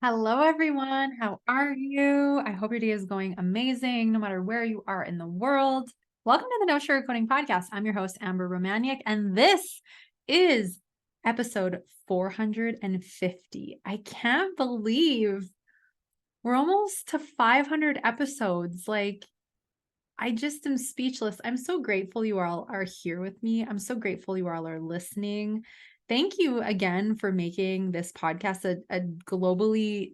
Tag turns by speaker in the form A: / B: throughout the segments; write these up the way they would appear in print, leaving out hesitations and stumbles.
A: Hello, everyone. How are you? I hope your day is going amazing, no matter where you are in the world. Welcome to the No Sugarcoating Podcast. I'm your host, Amber Romaniuk, and this is episode 450. I can't believe we're almost to 500 episodes. I just am speechless. I'm so grateful you all are here with me. I'm so grateful you all are listening. Thank you again for making this podcast a globally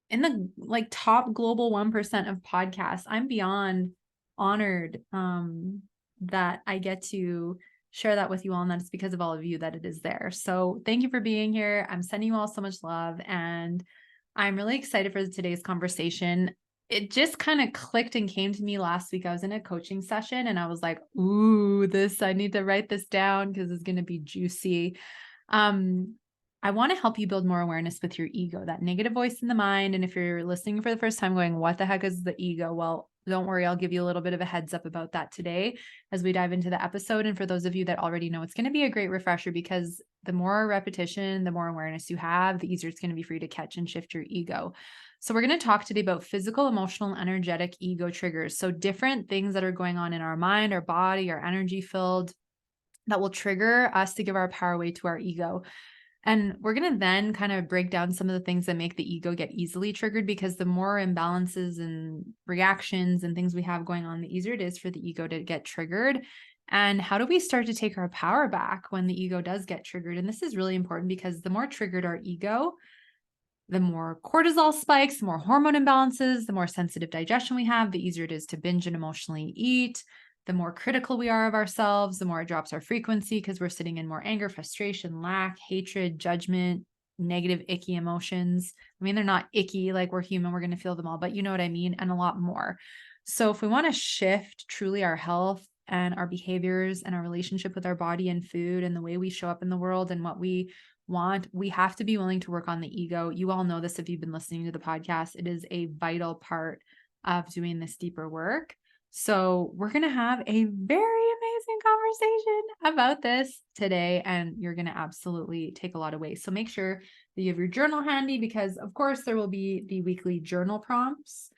A: in the top global 1% of podcasts. I'm beyond honored that I get to share that with you all. And that's because of all of you that it is there. So thank you for being here. I'm sending you all so much love. And I'm really excited for today's conversation. It just kind of clicked and came to me last week. I was in a coaching session and I was like, ooh, I need to write this down because it's going to be juicy. I want to help you build more awareness with your ego, that negative voice in the mind. And if you're listening for the first time going, what the heck is the ego? Well, don't worry. I'll give you a little bit of a heads up about that today as we dive into the episode. And for those of you that already know, it's going to be a great refresher because the more repetition, the more awareness you have, the easier it's going to be for you to catch and shift your ego. So we're going to talk today about physical, emotional, energetic ego triggers. So different things that are going on in our mind, our body, our energy field that will trigger us to give our power away to our ego. And we're going to then kind of break down some of the things that make the ego get easily triggered, because the more imbalances and reactions and things we have going on, the easier it is for the ego to get triggered. And how do we start to take our power back when the ego does get triggered? And this is really important because the more triggered our ego, the more cortisol spikes, the more hormone imbalances, the more sensitive digestion we have, the easier it is to binge and emotionally eat. The more critical we are of ourselves, the more it drops our frequency because we're sitting in more anger, frustration, lack, hatred, judgment, negative, icky emotions. I mean, they're not icky, like we're human, we're going to feel them all, but you know what I mean, and a lot more. So if we want to shift truly our health and our behaviors and our relationship with our body and food and the way we show up in the world and what we want, we have to be willing to work on the ego. You all know this if you've been listening to the podcast. It is a vital part of doing this deeper work. So we're going to have a very amazing conversation about this today, and you're going to absolutely take a lot away. So make sure that you have your journal handy because, of course, there will be the weekly journal prompts.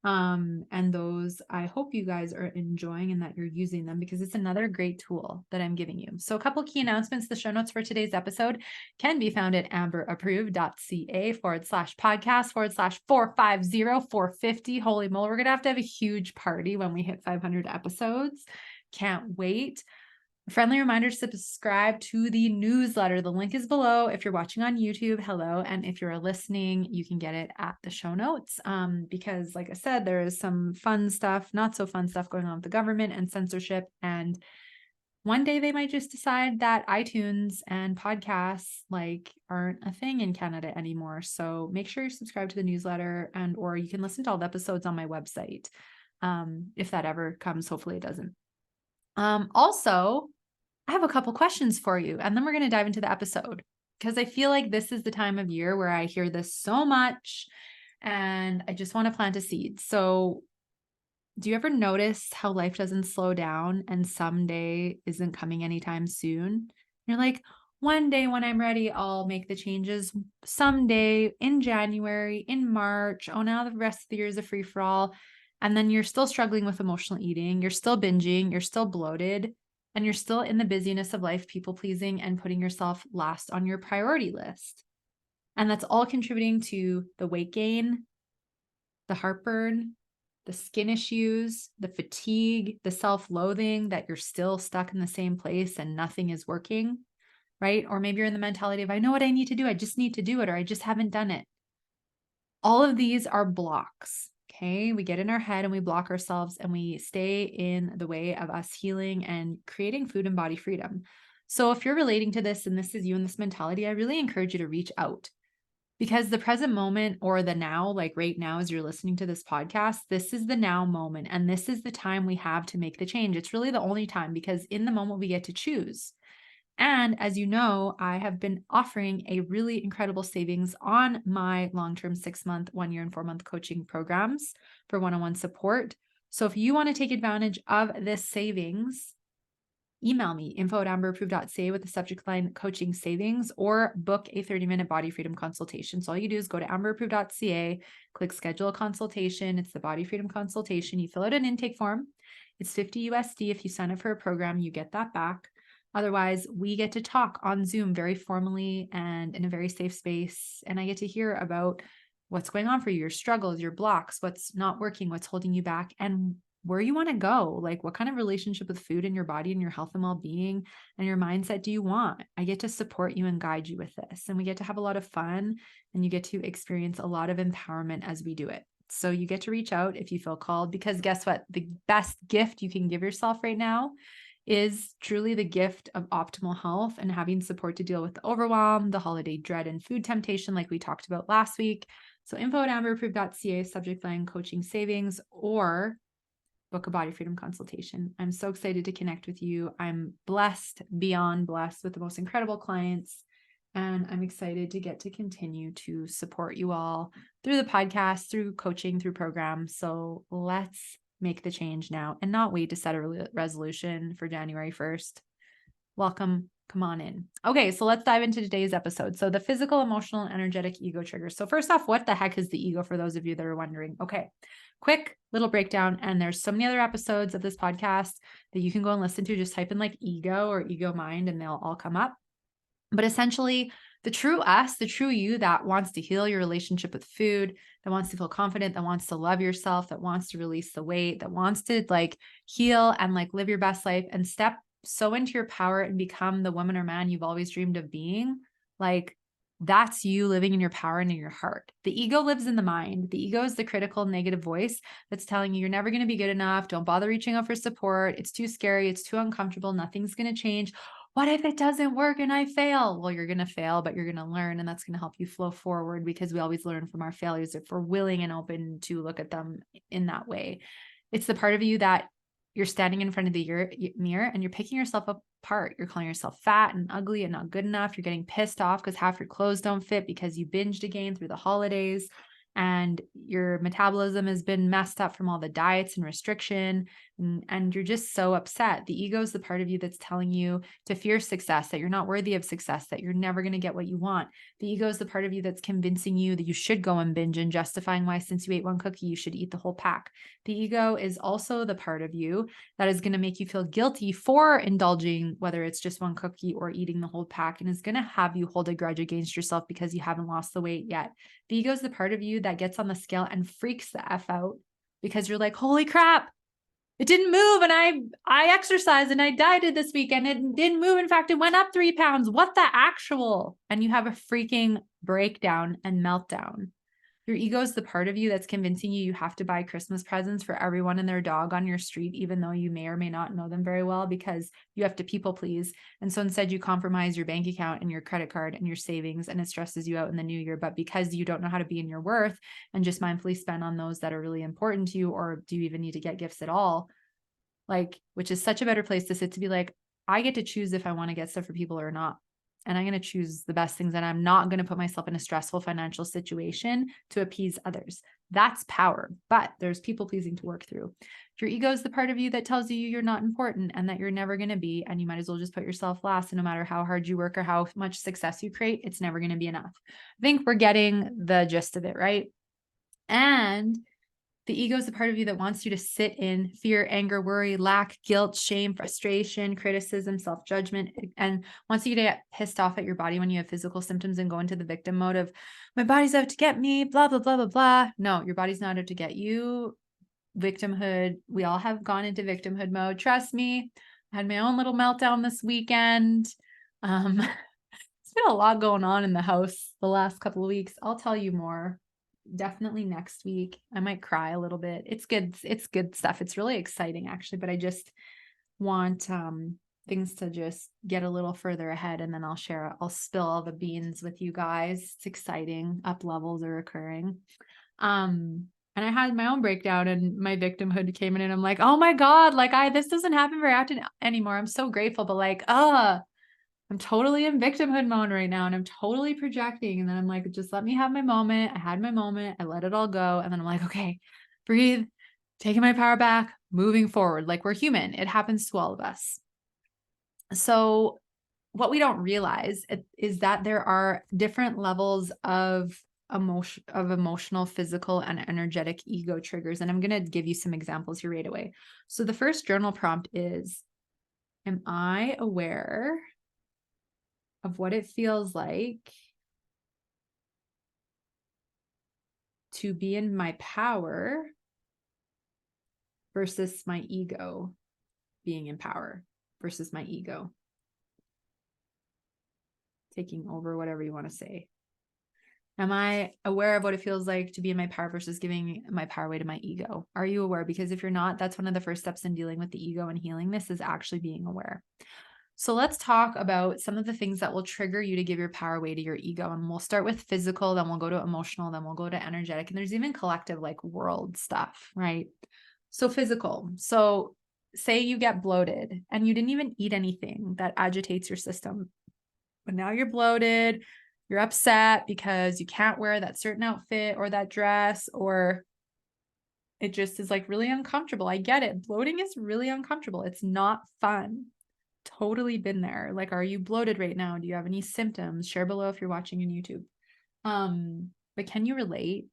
A: And those, I hope you guys are enjoying and that you're using them because it's another great tool that I'm giving you. So a couple key announcements. The show notes for today's episode can be found at amberapproved.ca/podcast/450-450. Holy moly, we're going to have a huge party when we hit 500 episodes. Can't wait. Friendly reminder to subscribe to the newsletter. The link is below. If you're watching on YouTube, hello. And if you're listening, you can get it at the show notes. Because like I said, there is some fun stuff, not so fun stuff going on with the government and censorship. And one day they might just decide that iTunes and podcasts aren't a thing in Canada anymore. So make sure you subscribe to the newsletter or you can listen to all the episodes on my website. If that ever comes, hopefully it doesn't. Also, I have a couple questions for you, and then we're going to dive into the episode because I feel like this is the time of year where I hear this so much and I just want to plant a seed. So do you ever notice how life doesn't slow down and someday isn't coming anytime soon? You're like, one day when I'm ready, I'll make the changes. Someday in January, in March. Oh, now the rest of the year is a free for all. And then you're still struggling with emotional eating. You're still binging. You're still bloated. And you're still in the busyness of life, people pleasing and putting yourself last on your priority list. And that's all contributing to the weight gain, the heartburn, the skin issues, the fatigue, the self-loathing that you're still stuck in the same place and nothing is working, right? Or maybe you're in the mentality of, I know what I need to do. I just need to do it, or I just haven't done it. All of these are blocks. Okay. We get in our head and we block ourselves and we stay in the way of us healing and creating food and body freedom. So if you're relating to this and this is you in this mentality, I really encourage you to reach out because the present moment or the now, like right now, as you're listening to this podcast, this is the now moment. And this is the time we have to make the change. It's really the only time because in the moment we get to choose. And as you know, I have been offering a really incredible savings on my long-term 6-month, 1-year, and 4-month coaching programs for one-on-one support. So if you want to take advantage of this savings, email me info@amberapproved.ca with the subject line coaching savings, or book a 30-minute body freedom consultation. So all you do is go to amberapproved.ca, click schedule a consultation. It's the body freedom consultation. You fill out an intake form. It's $50 USD. If you sign up for a program, you get that back. Otherwise, we get to talk on Zoom very formally and in a very safe space. And I get to hear about what's going on for you, your struggles, your blocks, what's not working, what's holding you back, and where you want to go. Like, what kind of relationship with food and your body and your health and well-being and your mindset do you want? I get to support you and guide you with this. And we get to have a lot of fun, and you get to experience a lot of empowerment as we do it. So you get to reach out if you feel called, because guess what? The best gift you can give yourself right now is truly the gift of optimal health and having support to deal with the overwhelm, the holiday dread, and food temptation, like we talked about last week. So info@amberapproved.ca, subject line coaching savings, or book a body freedom consultation. I'm so excited to connect with you. I'm blessed, beyond blessed, with the most incredible clients. And I'm excited to get to continue to support you all through the podcast, through coaching, through programs. So let's make the change now and not wait to set a resolution for January 1st. Welcome. Come on in. Okay, so let's dive into today's episode. So the physical, emotional, and energetic ego triggers. So first off, what the heck is the ego, for those of you that are wondering? Okay, quick little breakdown. And there's so many other episodes of this podcast that you can go and listen to. Just type in like ego or ego mind and they'll all come up. But essentially, the true us, the true you that wants to heal your relationship with food, that wants to feel confident, that wants to love yourself, that wants to release the weight, that wants to like heal and like live your best life and step so into your power and become the woman or man you've always dreamed of being. Like, that's you living in your power and in your heart. The ego lives in the mind. The ego is the critical negative voice that's telling you you're never going to be good enough. Don't bother reaching out for support. It's too scary. It's too uncomfortable. Nothing's going to change. What if it doesn't work and I fail? Well, you're going to fail, but you're going to learn, and that's going to help you flow forward, because we always learn from our failures if we're willing and open to look at them in that way. It's the part of you that you're standing in front of the mirror and you're picking yourself apart. You're calling yourself fat and ugly and not good enough. You're getting pissed off because half your clothes don't fit because you binged again through the holidays, and your metabolism has been messed up from all the diets and restriction, and you're just so upset. The ego is the part of you that's telling you to fear success, that you're not worthy of success, that you're never going to get what you want. The ego is the part of you that's convincing you that you should go and binge, and justifying why, since you ate one cookie, you should eat the whole pack. The ego is also the part of you that is going to make you feel guilty for indulging, whether it's just one cookie or eating the whole pack, and is going to have you hold a grudge against yourself because you haven't lost the weight yet. The ego is the part of you that gets on the scale and freaks the F out because you're like, holy crap, it didn't move. And I exercised and I dieted this weekend. It didn't move. In fact, it went up 3 pounds. What the actual? And you have a freaking breakdown and meltdown. Your ego is the part of you that's convincing you have to buy Christmas presents for everyone and their dog on your street, even though you may or may not know them very well, because you have to people please. And so instead you compromise your bank account and your credit card and your savings, and it stresses you out in the new year. But because you don't know how to be in your worth and just mindfully spend on those that are really important to you, or do you even need to get gifts at all? Like, which is such a better place to sit, to be like, I get to choose if I want to get stuff for people or not. And I'm going to choose the best things, and I'm not going to put myself in a stressful financial situation to appease others. That's power, but there's people pleasing to work through. Your ego is the part of you that tells you you're not important and that you're never going to be, and you might as well just put yourself last. And no matter how hard you work or how much success you create, it's never going to be enough. I think we're getting the gist of it, right? And the ego is the part of you that wants you to sit in fear, anger, worry, lack, guilt, shame, frustration, criticism, self-judgment, and wants you to get pissed off at your body when you have physical symptoms and go into the victim mode of, my body's out to get me, blah, blah, blah, blah, blah. No, your body's not out to get you. Victimhood. We all have gone into victimhood mode. Trust me. I had my own little meltdown this weekend. It's been a lot going on in the house the last couple of weeks. I'll tell you more. Definitely next week. I might cry a little bit. It's good. It's good stuff. It's really exciting actually, but I just want things to just get a little further ahead, and then I'll spill all the beans with you guys. It's exciting. Up levels are occurring. And I had my own breakdown, and my victimhood came in, and I'm like, oh my God, like this doesn't happen very often anymore. I'm so grateful, but like, I'm totally in victimhood mode right now, and I'm totally projecting. And then I'm like, just let me have my moment. I had my moment. I let it all go. And then I'm like, okay, breathe, taking my power back, moving forward. Like, we're human. It happens to all of us. So what we don't realize is that there are different levels of emotional, physical, and energetic ego triggers. And I'm going to give you some examples here right away. So the first journal prompt is, am I aware of what it feels like to be in my power versus my ego being in power versus my ego taking over, whatever you want to say? Am I aware of what it feels like to be in my power versus giving my power away to my ego? Are you aware? Because if you're not, that's one of the first steps in dealing with the ego and healing this is actually being aware. So let's talk about some of the things that will trigger you to give your power away to your ego. And we'll start with physical, then we'll go to emotional, then we'll go to energetic. And there's even collective like world stuff, right? So physical. So say you get bloated and you didn't even eat anything that agitates your system, but now you're bloated, you're upset because you can't wear that certain outfit or that dress, or it just is like really uncomfortable. I get it. Bloating is really uncomfortable. It's not fun. Totally been there. Like, are you bloated right now? Do you have any symptoms? Share below if you're watching on YouTube. But can you relate?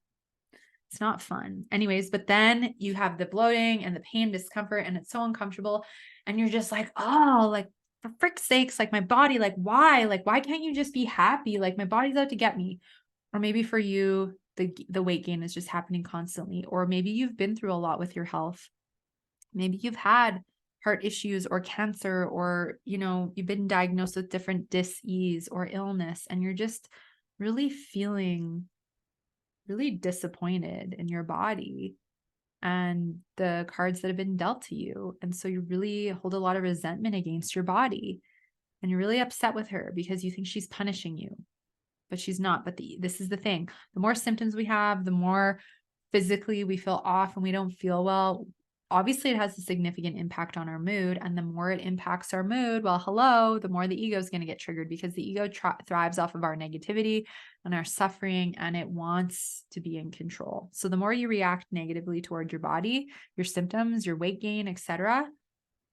A: It's not fun. Anyways, but then you have the bloating and the pain, discomfort, and it's so uncomfortable. And you're just like, oh, like for frick's sakes, like my body, like why? Like, why can't you just be happy? Like my body's out to get me. Or maybe for you, the weight gain is just happening constantly. Or maybe you've been through a lot with your health. Maybe you've had heart issues or cancer, or, you've been diagnosed with different dis-ease or illness, and you're just really feeling really disappointed in your body and the cards that have been dealt to you. And so you really hold a lot of resentment against your body, and you're really upset with her because you think she's punishing you, but she's not. But this is the thing. The more symptoms we have, the more physically we feel off and we don't feel well. Obviously, it has a significant impact on our mood. And the more it impacts our mood, well, hello, the more the ego is going to get triggered, because the ego thrives off of our negativity and our suffering, and it wants to be in control. So the more you react negatively toward your body, your symptoms, your weight gain, etc.,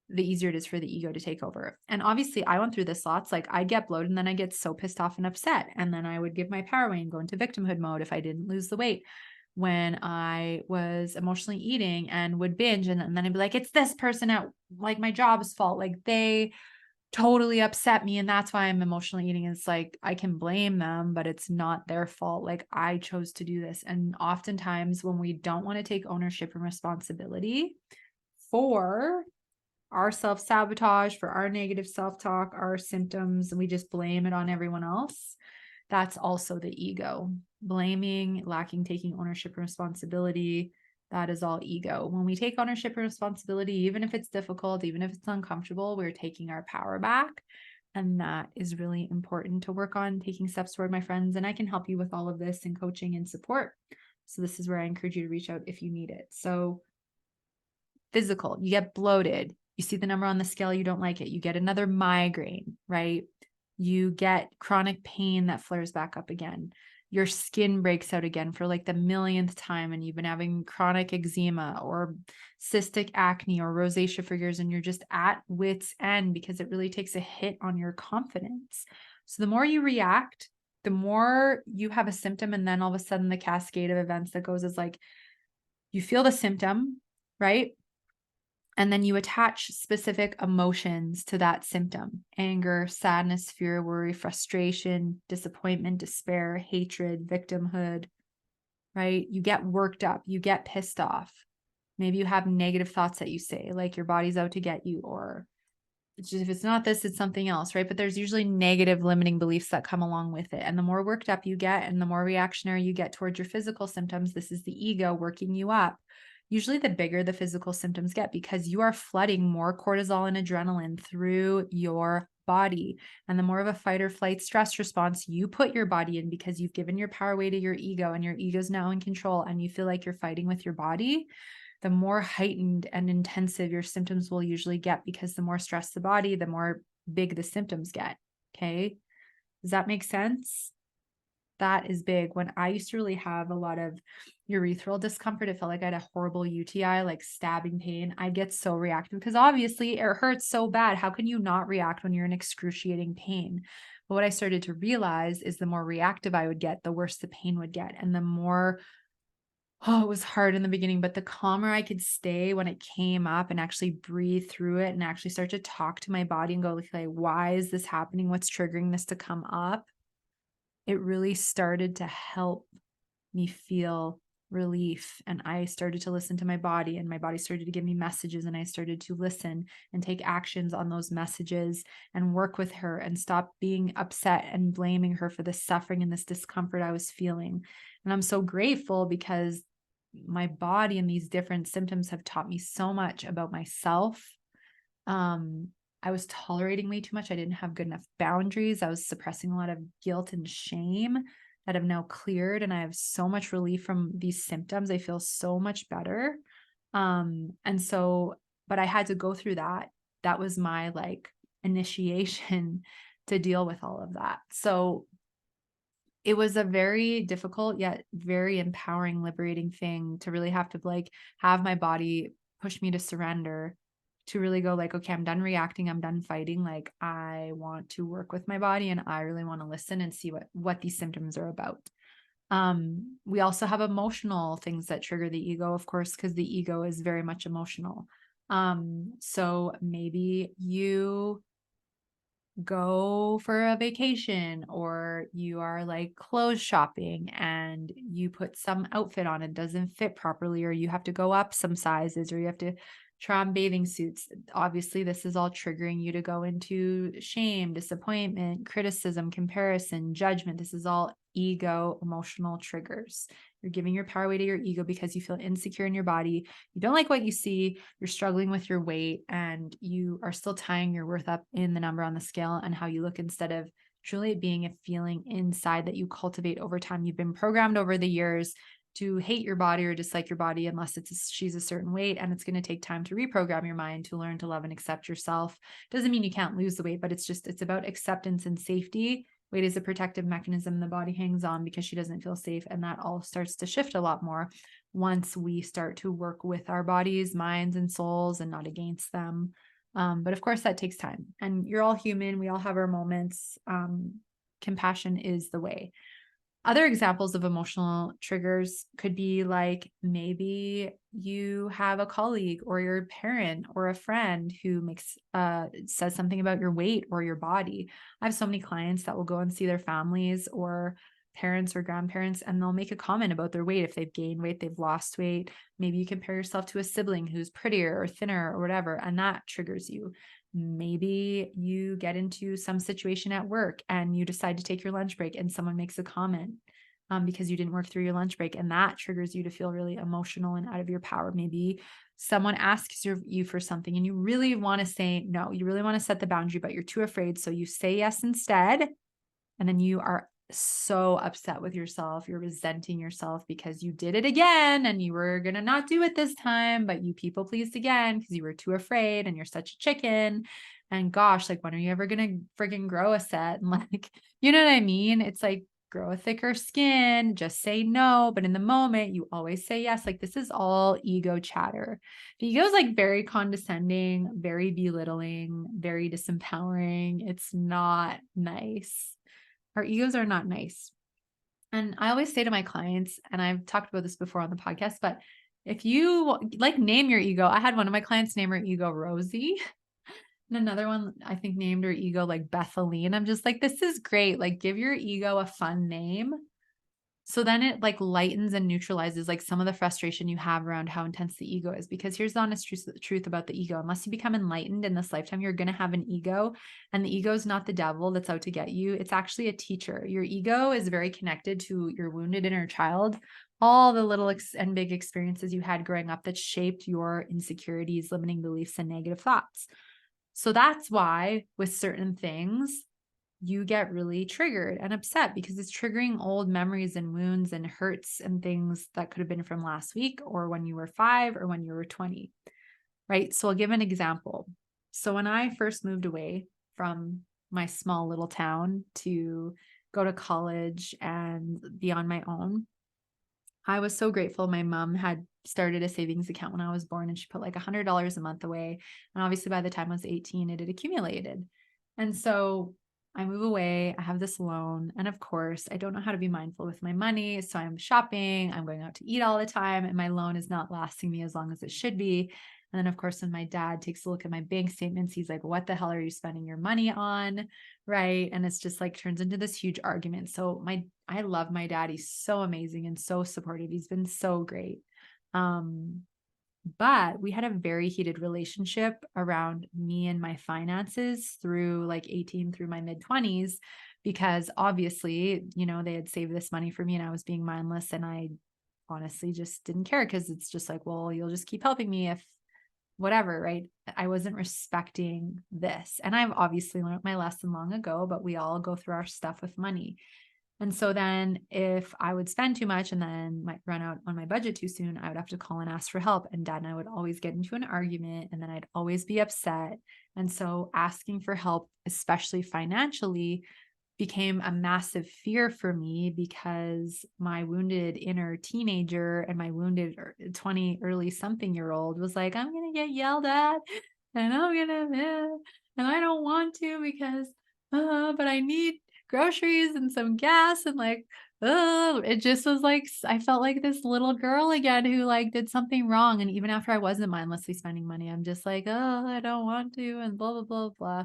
A: the easier it is for the ego to take over. And obviously I went through this lots. Like I get bloated and then I get so pissed off and upset. And then I would give my power away and go into victimhood mode if I didn't lose the weight. When I was emotionally eating and would binge, and then I'd be like, it's this person at like my job's fault. Like they totally upset me and that's why I'm emotionally eating. It's like, I can blame them, but it's not their fault. Like I chose to do this. And oftentimes when we don't want to take ownership and responsibility for our self-sabotage, for our negative self-talk, our symptoms, and we just blame it on everyone else, that's also the ego. Blaming, lacking taking ownership and responsibility, that is all ego. When we take ownership and responsibility, even if it's difficult, even if it's uncomfortable, we're taking our power back. And that is really important to work on, taking steps toward, my friends. And I can help you with all of this in coaching and support. So this is where I encourage you to reach out if you need it. So physical, you get bloated, you see the number on the scale, you don't like it, you get another migraine, right? You get chronic pain that flares back up again. Your skin breaks out again for like the millionth time, and you've been having chronic eczema or cystic acne or rosacea for years, and you're just at wit's end because it really takes a hit on your confidence. So the more you react, the more you have a symptom, and then all of a sudden the cascade of events that goes is like, you feel the symptom, right? And then you attach specific emotions to that symptom: anger, sadness, fear, worry, frustration, disappointment, despair, hatred, victimhood, right? You get worked up, you get pissed off. Maybe you have negative thoughts that you say, like your body's out to get you, or it's just, if it's not this, it's something else, right? But there's usually negative limiting beliefs that come along with it. And the more worked up you get and the more reactionary you get towards your physical symptoms, this is the ego working you up. Usually the bigger the physical symptoms get, because you are flooding more cortisol and adrenaline through your body. And the more of a fight or flight stress response you put your body in, because you've given your power away to your ego and your ego's now in control, and you feel like you're fighting with your body, the more heightened and intensive your symptoms will usually get, because the more stress the body, the more big the symptoms get. Okay. Does that make sense? that is big. When I used to really have a lot of urethral discomfort, it felt like I had a horrible UTI, like stabbing pain. I get so reactive because obviously it hurts so bad. How can you not react when you're in excruciating pain? But what I started to realize is the more reactive I would get, the worse the pain would get. And the more, it was hard in the beginning, but the calmer I could stay when it came up and actually breathe through it and actually start to talk to my body and go, like, why is this happening? What's triggering this to come up? It really started to help me feel relief. And I started to listen to my body, and my body started to give me messages, and I started to listen and take actions on those messages and work with her and stop being upset and blaming her for the suffering and this discomfort I was feeling. And I'm so grateful because my body and these different symptoms have taught me so much about myself. Um, I was tolerating way too much. I didn't have good enough boundaries. I was suppressing a lot of guilt and shame that have now cleared, and I have so much relief from these symptoms. I feel so much better. And so, but I had to go through that. That was my like initiation to deal with all of that. So it was a very difficult yet very empowering, liberating thing to really have to like have my body push me to surrender, to really go like, okay, I'm done reacting. I'm done fighting. Like I want to work with my body, and I really want to listen and see what these symptoms are about. We also have emotional things that trigger the ego, of course, because the ego is very much emotional. So maybe you go for a vacation, or you are like clothes shopping and you put some outfit on and doesn't fit properly, or you have to go up some sizes, or you have to try on bathing suits. Obviously, this is all triggering you to go into shame, disappointment, criticism, comparison, judgment. This is all ego emotional triggers. You're giving your power away to your ego because you feel insecure in your body. You don't like what you see. You're struggling with your weight, and you are still tying your worth up in the number on the scale and how you look, instead of truly being a feeling inside that you cultivate over time. You've been programmed over the years to hate your body or dislike your body unless she's a certain weight, and it's going to take time to reprogram your mind to learn to love and accept yourself. Doesn't mean you can't lose the weight, but it's about acceptance and safety. Weight is a protective mechanism the body hangs on because she doesn't feel safe, and that all starts to shift a lot more once we start to work with our bodies, minds, and souls, and not against them. But of course that takes time, and you're all human. We all have our moments. Compassion is the way. Other examples of emotional triggers could be like, maybe you have a colleague or your parent or a friend who says something about your weight or your body. I have so many clients that will go and see their families or parents or grandparents, and they'll make a comment about their weight. If they've gained weight, they've lost weight. Maybe you compare yourself to a sibling who's prettier or thinner or whatever, and that triggers you. Maybe you get into some situation at work and you decide to take your lunch break, and someone makes a comment because you didn't work through your lunch break, and that triggers you to feel really emotional and out of your power. Maybe someone asks you for something and you really want to say no. You really want to set the boundary, but you're too afraid. So you say yes instead. And then you are so upset with yourself. You're resenting yourself because you did it again and you were going to not do it this time, but you people pleased again because you were too afraid and you're such a chicken. And gosh, like, when are you ever going to freaking grow a set? And like, you know what I mean? It's like, grow a thicker skin, just say no. But in the moment, you always say yes. Like, this is all ego chatter. The ego is like very condescending, very belittling, very disempowering. It's not nice. Our egos are not nice. And I always say to my clients, and I've talked about this before on the podcast, but if you like name your ego, I had one of my clients name her ego Rosie. And another one, I think, named her ego like Bethaline. I'm just like, this is great. Like, give your ego a fun name. So then it like lightens and neutralizes like some of the frustration you have around how intense the ego is. Because here's the honest truth about the ego. Unless you become enlightened in this lifetime, you're going to have an ego, and the ego is not the devil that's out to get you. It's actually a teacher. Your ego is very connected to your wounded inner child, all the little and big experiences you had growing up that shaped your insecurities, limiting beliefs, and negative thoughts. So that's why with certain things, you get really triggered and upset because it's triggering old memories and wounds and hurts and things that could have been from last week or when you were 5 or when you were 20, right? So I'll give an example. So when I first moved away from my small little town to go to college and be on my own. I was so grateful. My mom had started a savings account when I was born, and she put like $100 a month away. And obviously by the time I was 18, it had accumulated. And so I move away, I have this loan. And of course, I don't know how to be mindful with my money. So I'm shopping, I'm going out to eat all the time, and my loan is not lasting me as long as it should be. And then, of course, when my dad takes a look at my bank statements, he's like, what the hell are you spending your money on? Right. And it's just like turns into this huge argument. So I love my dad. He's so amazing and so supportive. He's been so great. But we had a very heated relationship around me and my finances through like 18 through my mid 20s, because obviously, they had saved this money for me and I was being mindless, and I honestly just didn't care, because it's just like, well, you'll just keep helping me if whatever, right? I wasn't respecting this. And I've obviously learned my lesson long ago, but we all go through our stuff with money. And so then if I would spend too much and then might run out on my budget too soon, I would have to call and ask for help. And dad and I would always get into an argument, and then I'd always be upset. And so asking for help, especially financially, became a massive fear for me, because my wounded inner teenager and my wounded 20 early something year old was like, I'm going to get yelled at, and and I don't want to, because, but I need groceries and some gas, and like, it just was like, I felt like this little girl again who like did something wrong. And even after I wasn't mindlessly spending money, I'm just like, oh, I don't want to, and blah, blah, blah, blah.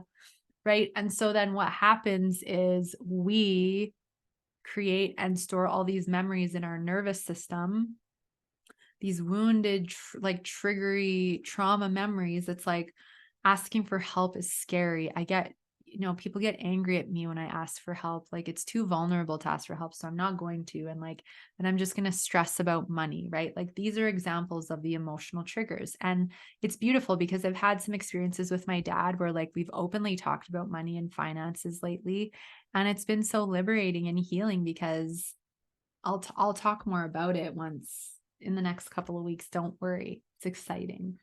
A: Right. And so then what happens is we create and store all these memories in our nervous system, these wounded, like triggery trauma memories. It's like asking for help is scary. People get angry at me when I ask for help. Like, it's too vulnerable to ask for help, so I'm not going to. And I'm just going to stress about money, right? Like, these are examples of the emotional triggers. And it's beautiful, because I've had some experiences with my dad where like we've openly talked about money and finances lately. And it's been so liberating and healing, because I'll talk more about it once in the next couple of weeks. Don't worry. It's exciting.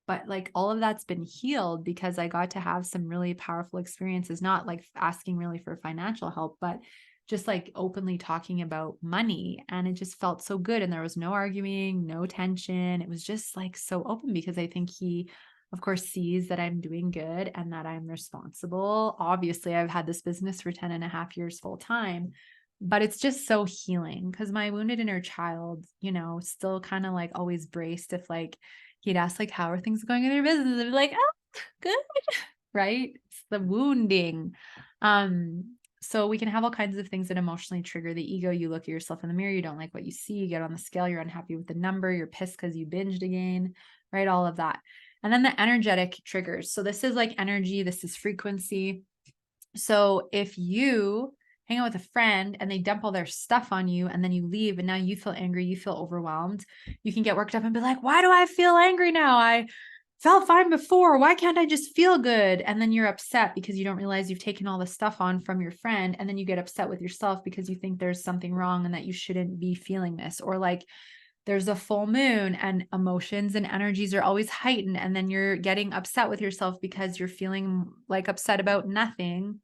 A: But like all of that's been healed because I got to have some really powerful experiences, not like asking really for financial help, but just like openly talking about money. And it just felt so good. And there was no arguing, no tension. It was just like so open, because I think he, of course, sees that I'm doing good and that I'm responsible. Obviously, I've had this business for 10 and a half years full time, but it's just so healing, because my wounded inner child, still kind of like always braced if like, he'd ask like, how are things going in your business? I'd be like, oh, good. Right. It's the wounding. So we can have all kinds of things that emotionally trigger the ego. You look at yourself in the mirror, you don't like what you see, you get on the scale, you're unhappy with the number, you're pissed because you binged again, right? All of that. And then the energetic triggers. So this is like energy, this is frequency. So if you hang out with a friend and they dump all their stuff on you, and then you leave and now you feel angry, you feel overwhelmed, you can get worked up and be like, why do I feel angry now? I felt fine before. Why can't I just feel good? And then you're upset because you don't realize you've taken all the stuff on from your friend. And then you get upset with yourself because you think there's something wrong and that you shouldn't be feeling this. Or like there's a full moon and emotions and energies are always heightened. And then you're getting upset with yourself because you're feeling like upset about nothing,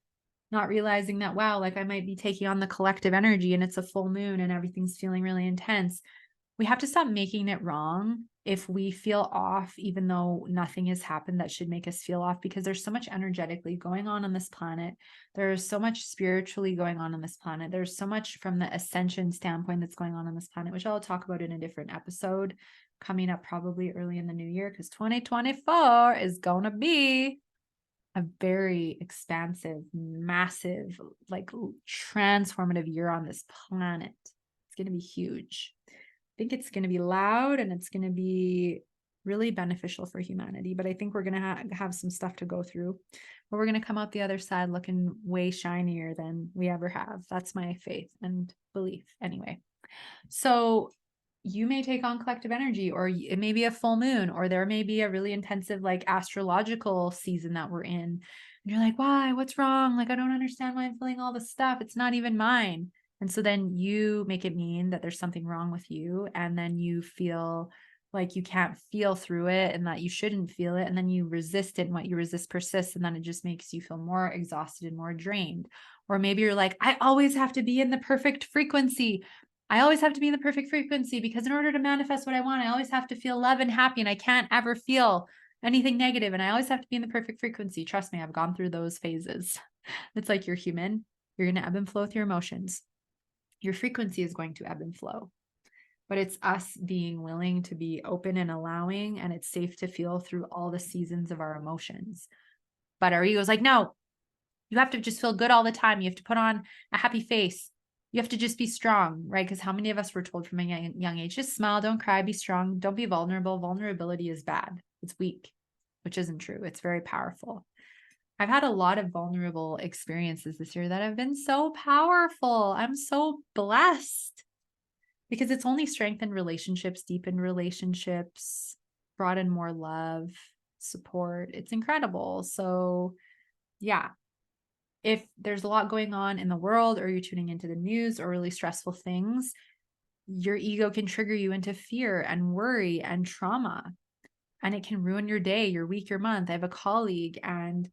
A: not realizing that, wow, like I might be taking on the collective energy and it's a full moon and everything's feeling really intense. We have to stop making it wrong if we feel off, even though nothing has happened that should make us feel off, because there's so much energetically going on this planet. There's so much spiritually going on this planet. There's so much from the ascension standpoint that's going on this planet, which I'll talk about in a different episode coming up probably early in the new year, because 2024 is going to be a very expansive, massive, like transformative year on this planet. It's going to be huge. I think it's going to be loud and it's going to be really beneficial for humanity. But I think we're going to have some stuff to go through, but we're going to come out the other side looking way shinier than we ever have. That's my faith and belief anyway. So you may take on collective energy, or it may be a full moon, or there may be a really intensive like astrological season that we're in. And you're like, why? What's wrong? Like, I don't understand why I'm feeling all this stuff. It's not even mine. And so then you make it mean that there's something wrong with you. And then you feel like you can't feel through it and that you shouldn't feel it. And then you resist it, and what you resist persists. And then it just makes you feel more exhausted and more drained. Or maybe you're like, I always have to be in the perfect frequency. I always have to be in the perfect frequency because in order to manifest what I want, I always have to feel love and happy, and I can't ever feel anything negative, and I always have to be in the perfect frequency. Trust me, I've gone through those phases. It's like you're human. You're going to ebb and flow with your emotions. Your frequency is going to ebb and flow. But it's us being willing to be open and allowing, and it's safe to feel through all the seasons of our emotions. But our ego's like, no, you have to just feel good all the time. You have to put on a happy face. You have to just be strong, right? Because how many of us were told from a young age, just smile, don't cry, be strong, don't be vulnerable. Vulnerability is bad. It's weak, which isn't true. It's very powerful. I've had a lot of vulnerable experiences this year that have been so powerful. I'm so blessed because it's only strengthened relationships, deepened relationships, brought in more love, support. It's incredible. So yeah, if there's a lot going on in the world, or you're tuning into the news or really stressful things, your ego can trigger you into fear and worry and trauma, and it can ruin your day, your week, your month. I have a colleague, and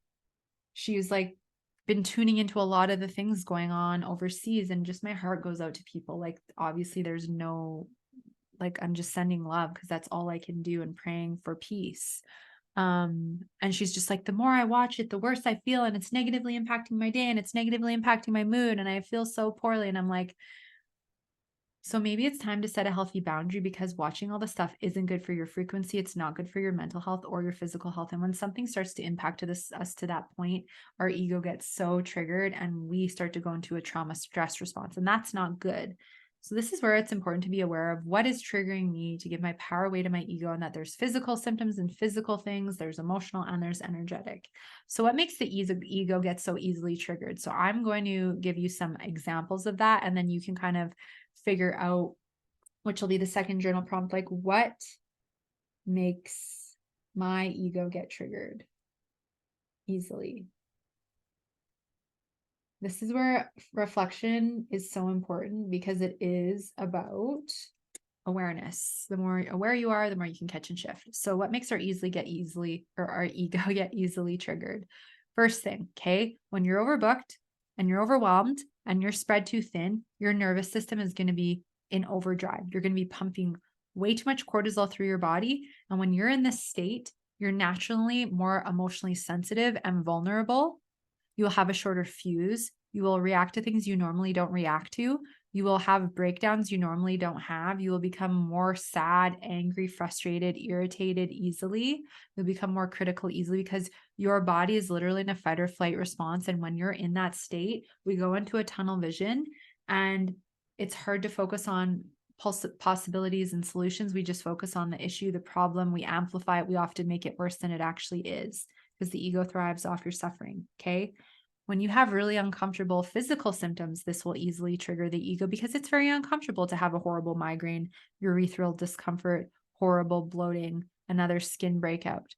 A: she's like been tuning into a lot of the things going on overseas, and just my heart goes out to people. Like, obviously there's no, like, I'm just sending love because that's all I can do, and praying for peace. And she's just like, the more I watch it, the worse I feel, and it's negatively impacting my day, and it's negatively impacting my mood, and I feel so poorly. And I'm like, so maybe it's time to set a healthy boundary, because watching all the stuff isn't good for your frequency. It's not good for your mental health or your physical health. And when something starts to impact us to that point, our ego gets so triggered and we start to go into a trauma stress response, and that's not good. So this is where it's important to be aware of what is triggering me, to give my power away to my ego, and that there's physical symptoms and physical things, there's emotional, and there's energetic. So what makes the ego get so easily triggered? So I'm going to give you some examples of that, and then you can kind of figure out, which will be the second journal prompt, like, what makes my ego get triggered easily? This is where reflection is so important, because it is about awareness. The more aware you are, the more you can catch and shift. So what makes our ego get easily triggered? First thing, okay, when you're overbooked and you're overwhelmed and you're spread too thin, your nervous system is going to be in overdrive. You're going to be pumping way too much cortisol through your body. And when you're in this state, you're naturally more emotionally sensitive and vulnerable. You will have a shorter fuse. You will react to things you normally don't react to. You will have breakdowns you normally don't have. You will become more sad, angry, frustrated, irritated easily. You'll become more critical easily, because your body is literally in a fight or flight response. And when you're in that state, we go into a tunnel vision, and it's hard to focus on possibilities and solutions. We just focus on the issue, the problem. We amplify it. We often make it worse than it actually is, because the ego thrives off your suffering. Okay. When you have really uncomfortable physical symptoms, this will easily trigger the ego, because it's very uncomfortable to have a horrible migraine, urethral discomfort, horrible bloating, another skin breakout.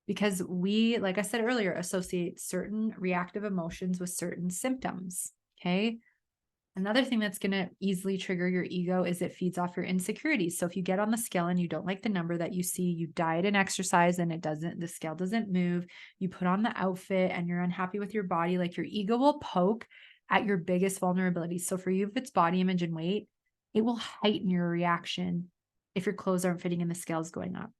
A: Because we, like I said earlier, associate certain reactive emotions with certain symptoms. Okay. Another thing that's going to easily trigger your ego is it feeds off your insecurities. So if you get on the scale and you don't like the number that you see, you diet and exercise and the scale doesn't move, you put on the outfit and you're unhappy with your body, like, your ego will poke at your biggest vulnerabilities. So for you, if it's body image and weight, it will heighten your reaction if your clothes aren't fitting and the scale's going up.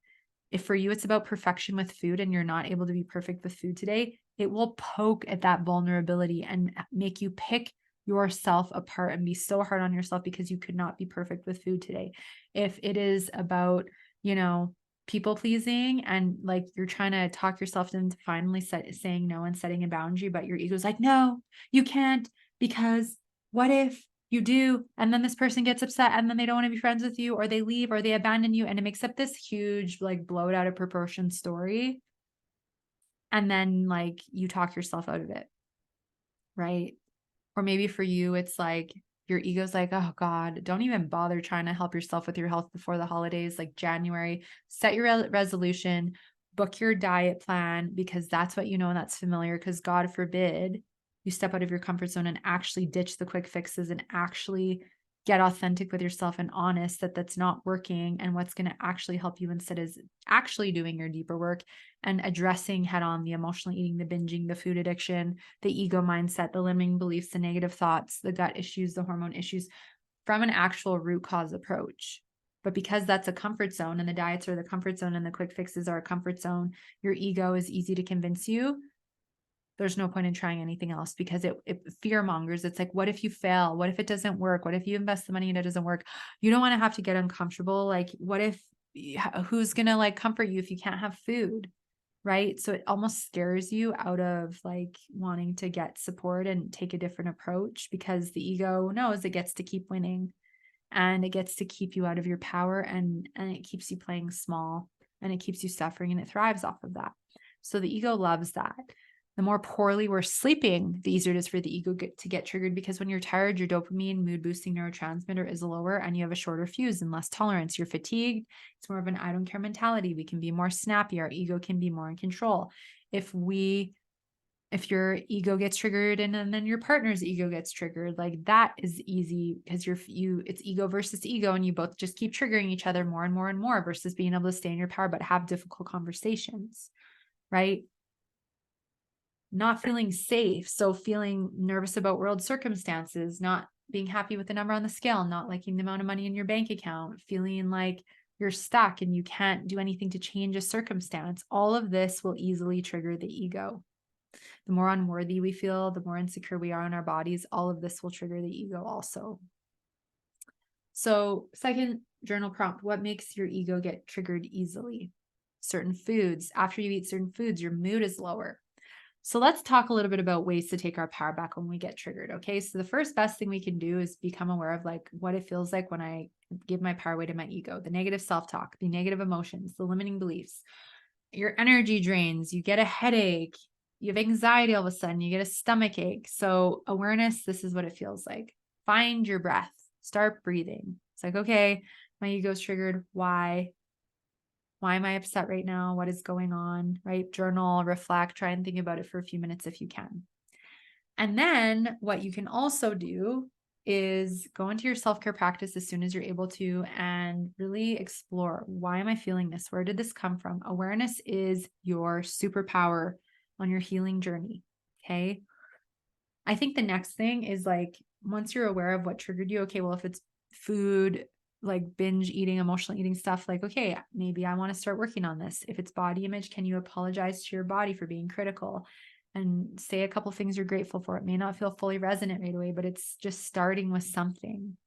A: If for you it's about perfection with food and you're not able to be perfect with food today, it will poke at that vulnerability and make you pick yourself apart and be so hard on yourself because you could not be perfect with food today. If it is about, people pleasing, and like you're trying to talk yourself into finally saying no and setting a boundary, but your ego's like, no, you can't, because what if you do, and then this person gets upset, and then they don't want to be friends with you, or they leave, or they abandon you, and it makes up this huge, like, blown out of proportion story. And then, like, you talk yourself out of it, right? Or maybe for you, it's like your ego's like, oh God, don't even bother trying to help yourself with your health before the holidays, like January. Set your resolution, book your diet plan, because that's what you know and that's familiar. Because God forbid you step out of your comfort zone and actually ditch the quick fixes and actually get authentic with yourself and honest that that's not working. And what's going to actually help you instead is actually doing your deeper work and addressing head on the emotional eating, the binging, the food addiction, the ego mindset, the limiting beliefs, the negative thoughts, the gut issues, the hormone issues from an actual root cause approach. But because that's a comfort zone and the diets are the comfort zone and the quick fixes are a comfort zone, your ego is easy to convince you. There's no point in trying anything else because it fear mongers. It's like, what if you fail? What if it doesn't work? What if you invest the money and it doesn't work? You don't want to have to get uncomfortable. Like, what if, who's going to like comfort you if you can't have food? Right. So it almost scares you out of like wanting to get support and take a different approach because the ego knows it gets to keep winning and it gets to keep you out of your power and it keeps you playing small and it keeps you suffering and it thrives off of that. So the ego loves that. The more poorly we're sleeping, the easier it is for the ego to get triggered because when you're tired, your dopamine mood boosting neurotransmitter is lower and you have a shorter fuse and less tolerance. You're fatigued. It's more of an I don't care mentality. We can be more snappy. Our ego can be more in control. If your ego gets triggered and then your partner's ego gets triggered, like that is easy because it's ego versus ego and you both just keep triggering each other more and more and more versus being able to stay in your power but have difficult conversations, right? Not feeling safe. So feeling nervous about world circumstances, not being happy with the number on the scale, not liking the amount of money in your bank account, feeling like you're stuck and you can't do anything to change a circumstance. All of this will easily trigger the ego. The more unworthy we feel, the more insecure we are in our bodies, all of this will trigger the ego also. So, second journal prompt, what makes your ego get triggered easily? Certain foods. After you eat certain foods, your mood is lower. So let's talk a little bit about ways to take our power back when we get triggered. Okay. So the first best thing we can do is become aware of like what it feels like when I give my power away to my ego, the negative self-talk, the negative emotions, the limiting beliefs, your energy drains, you get a headache, you have anxiety all of a sudden, you get a stomach ache. So awareness, this is what it feels like. Find your breath, start breathing. It's like, okay, my ego's triggered. Why? Why am I upset right now? What is going on, right? Journal, reflect, try and think about it for a few minutes if you can. And then what you can also do is go into your self-care practice as soon as you're able to and really explore, why am I feeling this? Where did this come from? Awareness is your superpower on your healing journey. Okay. I think the next thing is like, once you're aware of what triggered you, okay, well, if it's food, like binge eating, emotional eating stuff, like, okay, maybe I want to start working on this. If it's body image, can you apologize to your body for being critical and say a couple things you're grateful for? It may not feel fully resonant right away, but it's just starting with something.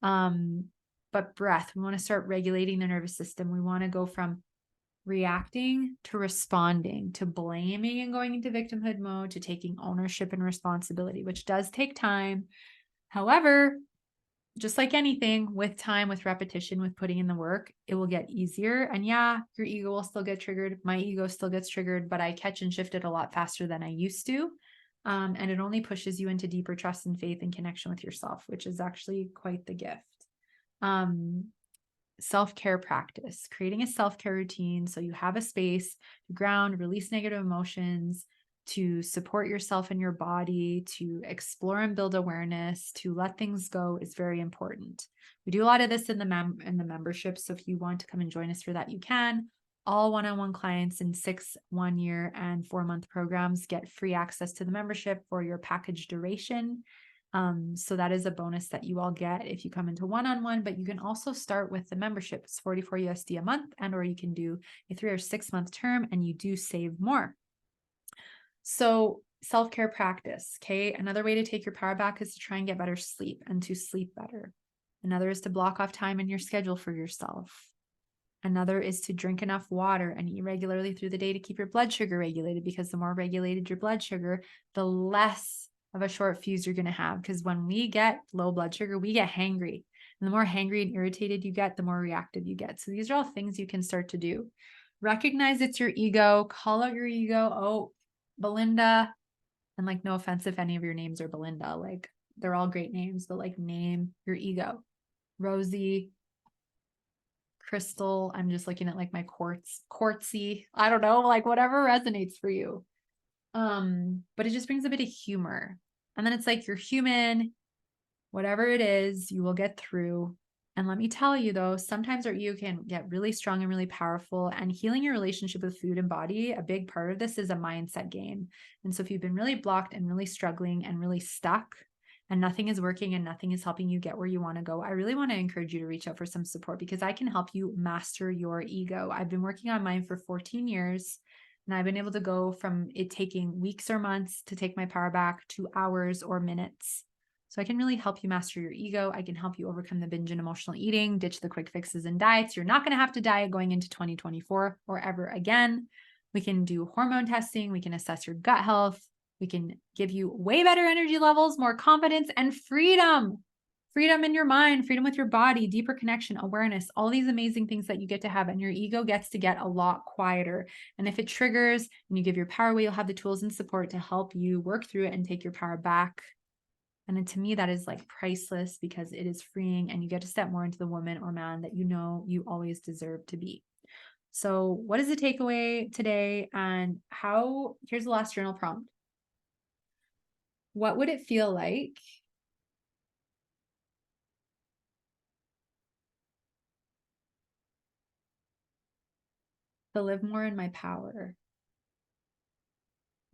A: But breath, we want to start regulating the nervous system. We want to go from reacting to responding, to blaming and going into victimhood mode, to taking ownership and responsibility, which does take time. However, just like anything, with time, with repetition, with putting in the work, it will get easier. And yeah, your ego will still get triggered. My ego still gets triggered, but I catch and shift it a lot faster than I used to. And it only pushes you into deeper trust and faith and connection with yourself, which is actually quite the gift. Self-care practice, creating a self-care routine so you have a space to ground, release negative emotions, to support yourself and your body, to explore and build awareness, to let things go is very important. We do a lot of this in the membership. So if you want to come and join us for that, you can. All one-on-one clients in 6 1-year and 4-month programs get free access to the membership for your package duration. So that is a bonus that you all get if you come into one-on-one, but you can also start with the membership. It's 44 USD a month, and or you can do a 3 or 6 month term and you do save more. So self-care practice. Okay. Another way to take your power back is to try and get better sleep and to sleep better. Another is to block off time in your schedule for yourself. Another is to drink enough water and eat regularly through the day to keep your blood sugar regulated, because the more regulated your blood sugar, the less of a short fuse you're going to have. Because when we get low blood sugar, we get hangry. And the more hangry and irritated you get, the more reactive you get. So these are all things you can start to do. Recognize it's your ego. Call out your ego. Oh, Belinda. And like, no offense if any of your names are Belinda. Like, they're all great names, but like, name your ego. Rosie, Crystal. I'm just looking at like my quartzy. I don't know, like whatever resonates for you. But it just brings a bit of humor. And then it's like, you're human. Whatever it is, you will get through. And let me tell you though, sometimes our ego can get really strong and really powerful, and healing your relationship with food and body, a big part of this is a mindset game. And so if you've been really blocked and really struggling and really stuck and nothing is working and nothing is helping you get where you want to go, I really want to encourage you to reach out for some support because I can help you master your ego. I've been working on mine for 14 years. And I've been able to go from it taking weeks or months to take my power back to hours or minutes. So I can really help you master your ego. I can help you overcome the binge and emotional eating, ditch the quick fixes and diets. You're not going to have to diet going into 2024 or ever again. We can do hormone testing. We can assess your gut health. We can give you way better energy levels, more confidence, and freedom. Freedom in your mind, freedom with your body, deeper connection, awareness, all these amazing things that you get to have. And your ego gets to get a lot quieter. And if it triggers and you give your power away, you'll have the tools and support to help you work through it and take your power back. And then to me, that is like priceless because it is freeing and you get to step more into the woman or man that you know you always deserve to be. So what is the takeaway today? And here's the last journal prompt. What would it feel like to live more in my power?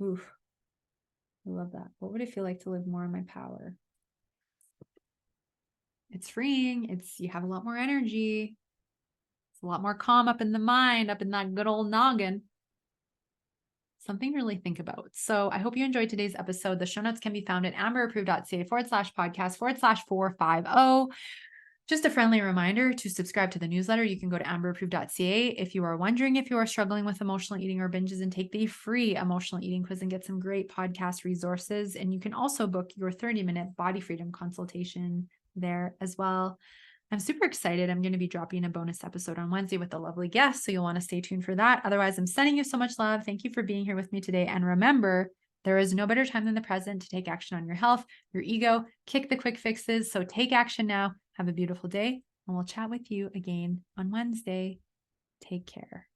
A: Oof, I love that. What would it feel like to live more in my power? It's freeing. You have a lot more energy. It's a lot more calm up in the mind, up in that good old noggin. Something to really think about. So I hope you enjoyed today's episode. The show notes can be found at amberapproved.ca/podcast/450. Just a friendly reminder to subscribe to the newsletter. You can go to amberapproved.ca if you are wondering if you are struggling with emotional eating or binges, and take the free emotional eating quiz and get some great podcast resources. And you can also book your 30-minute body freedom consultation there as well. I'm super excited. I'm going to be dropping a bonus episode on Wednesday with a lovely guest, so you'll want to stay tuned for that. Otherwise, I'm sending you so much love. Thank you for being here with me today. And remember, there is no better time than the present to take action on your health, your ego, kick the quick fixes. So take action now. Have a beautiful day, and we'll chat with you again on Wednesday. Take care.